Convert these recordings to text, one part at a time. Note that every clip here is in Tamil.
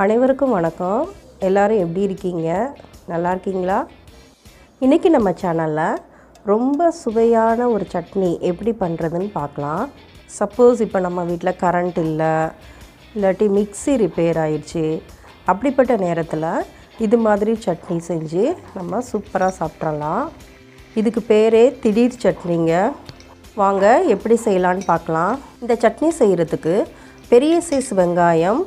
அனைவருக்கும் வணக்கம். எல்லாரும் எப்படி இருக்கீங்க? நல்லா இருக்கீங்களா? இன்றைக்கி நம்ம சேனலில் ரொம்ப சுவையான ஒரு சட்னி எப்படி பண்ணுறதுன்னு பார்க்கலாம். சப்போஸ் இப்போ நம்ம வீட்டில் கரண்ட் இல்லை, இல்லாட்டி மிக்ஸி ரிப்பேர் ஆயிடுச்சு, அப்படிப்பட்ட நேரத்தில் இது மாதிரி சட்னி செஞ்சு நம்ம சூப்பராக சாப்பிட்றலாம். இதுக்கு பேரே திடீர் சட்னிங்க. வாங்க எப்படி செய்யலான்னு பார்க்கலாம். இந்த சட்னி செய்கிறதுக்கு பெரிய சைஸ் வெங்காயம்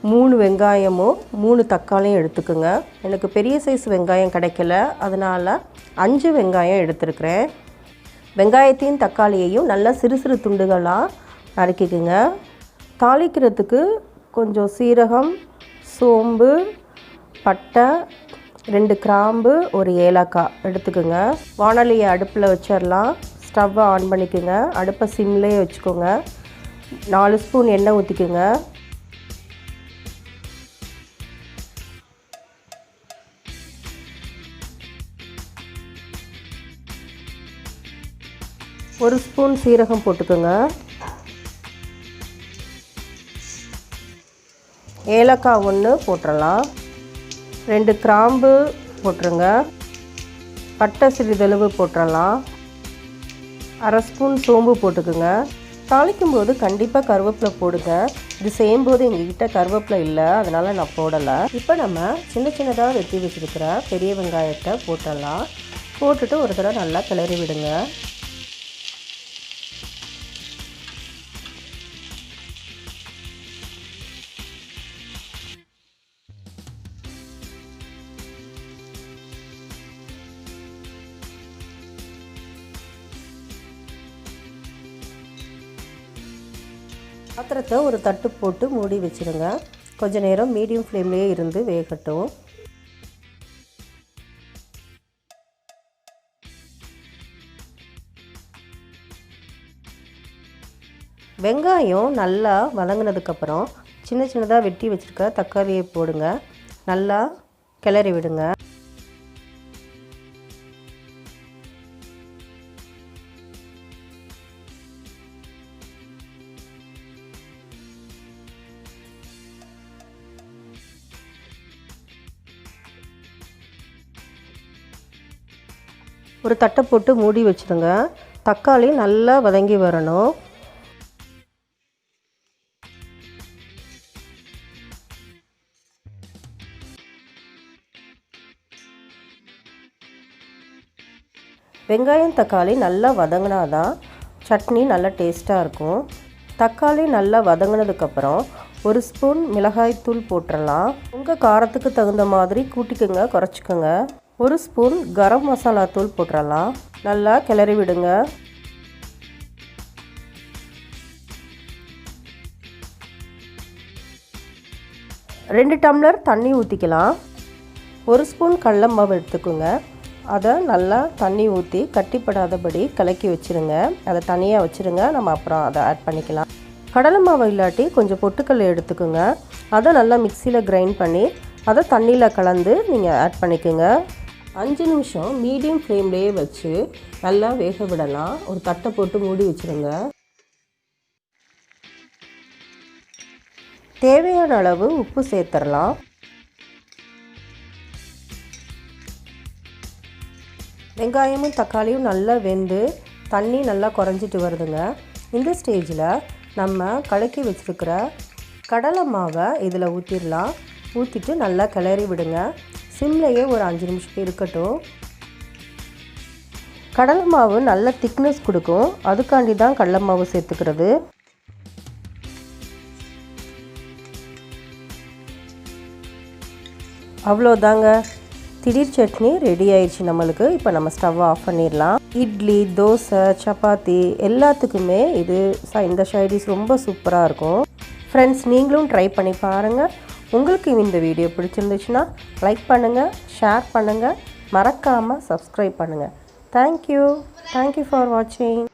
3 வெங்காயமும் 3 தக்காளியும் எடுத்துக்கோங்க. எனக்கு பெரிய சைஸ் வெங்காயம் கிடைக்கல, அதனால் 5 வெங்காயம் எடுத்துருக்கிறேன். வெங்காயத்தையும் தக்காளியையும் நல்லா சிறு சிறு துண்டுகளாக நறுக்கிக்குங்க. தாளிக்கிறதுக்கு கொஞ்சம் சீரகம், சோம்பு, பட்டை, 2 கிராம்பு, ஒரு ஏலக்காய் எடுத்துக்கோங்க. வாணலியை அடுப்பில் வச்சிடலாம். ஸ்டவ்வை ஆன் பண்ணிக்கோங்க. அடுப்பை சிம்லேயே வச்சுக்கோங்க. 4 ஸ்பூன் எண்ணெய் ஊற்றிக்கோங்க. ஒரு ஸ்பூன் சீரகம் போட்டுக்கோங்க. ஏலக்காய் 1 போட்டுடலாம். 2 கிராம்பு போட்டுருங்க. பட்டை சிறிதளவு போட்டுடலாம். அரை ஸ்பூன் சோம்பு போட்டுக்கோங்க. தாளிக்கும் போது கண்டிப்பாக கருவேப்பிலை போடுங்க. இது செய்யும்போது எங்ககிட்ட கருவேப்பிலை இல்லை, அதனால் நான் போடலை. இப்போ நம்ம சின்ன சின்னதாக வெட்டி வச்சுருக்கிற பெரிய வெங்காயத்தை போட்டுடலாம். போட்டுட்டு ஒரு தடவை நல்லா கிளறி விடுங்க. பாத்திரத்தை ஒரு தட்டு போட்டு மூடி வச்சுருங்க. கொஞ்ச நேரம் மீடியம் ஃப்ளேம்லேயே இருந்து வேகட்டும். வெங்காயம் நல்லா வதங்கினதுக்கப்புறம் சின்ன சின்னதாக வெட்டி வச்சுருக்க தக்காளியை போடுங்க. நல்லா கிளறி விடுங்க. ஒரு தட்டை போட்டு மூடி வச்சுருங்க. தக்காளி நல்லா வதங்கி வரணும். வெங்காயம் தக்காளி நல்லா வதங்கினாதான் சட்னி நல்லா டேஸ்ட்டாக இருக்கும். தக்காளி நல்லா வதங்கினதுக்கப்புறம் 1 ஸ்பூன் மிளகாய்த்தூள் போட்டுடலாம். உங்கள் காரத்துக்கு தகுந்த மாதிரி கூட்டிக்கோங்க, குறைச்சிக்கோங்க. 1 ஸ்பூன் கரம் மசாலா தூள் போட்டுடலாம். நல்லா கிளறி விடுங்க. ரெண்டு டம்ளர் தண்ணி ஊற்றிக்கலாம். 1 ஸ்பூன் கடலை மாவு எடுத்துக்கோங்க. அதை நல்லா தண்ணி ஊற்றி கட்டிப்படாதபடி கலக்கி வச்சுருங்க. அதை தனியாக வச்சுருங்க. நம்ம அப்புறம் அதை ஆட் பண்ணிக்கலாம். கடலை மாவு இல்லாட்டி கொஞ்சம் பொட்டுக்கல்லை எடுத்துக்கோங்க. அதை நல்லா மிக்சியில் கிரைண்ட் பண்ணி அதை தண்ணியில் கலந்து நீங்கள் ஆட் பண்ணிக்கோங்க. 5 நிமிஷம் மீடியம் ஃப்ளேம்லேயே வச்சு நல்லா வேக விடலாம். ஒரு தட்டை போட்டு மூடி வச்சுருங்க. தேவையான அளவு உப்பு சேர்த்துடலாம். வெங்காயமும் தக்காளியும் நல்லா வெந்து தண்ணி நல்லா குறைஞ்சிட்டு வருதுங்க. இந்த ஸ்டேஜில் நம்ம கலக்கி வச்சுருக்கிற கடலை மாவை இதில் ஊற்றிடலாம். ஊற்றிட்டு நல்லா கிளறி விடுங்க. சிம்லையே ஒரு 5 நிமிஷம் இருக்கட்டும். கடலை மாவு நல்ல திக்னஸ் கொடுக்கும், அதுக்காண்டி தான் கடலை மாவு சேர்த்துக்கிறது. அவ்வளோதாங்க, திடீர் சட்னி ரெடி ஆயிடுச்சு நம்மளுக்கு. இப்போ நம்ம ஸ்டவ் ஆஃப் பண்ணிடலாம். இட்லி, தோசை, சப்பாத்தி எல்லாத்துக்குமே இந்த சைடிஷ் ரொம்ப சூப்பராக இருக்கும். ஃப்ரெண்ட்ஸ், நீங்களும் ட்ரை பண்ணி பாருங்கள். உங்களுக்கு இந்த வீடியோ பிடிச்சிருந்துச்சுன்னா லைக் பண்ணுங்கள், ஷேர் பண்ணுங்கள், மறக்காமல் சப்ஸ்கிரைப் பண்ணுங்கள். தேங்க்யூ ஃபார் வாட்சிங்.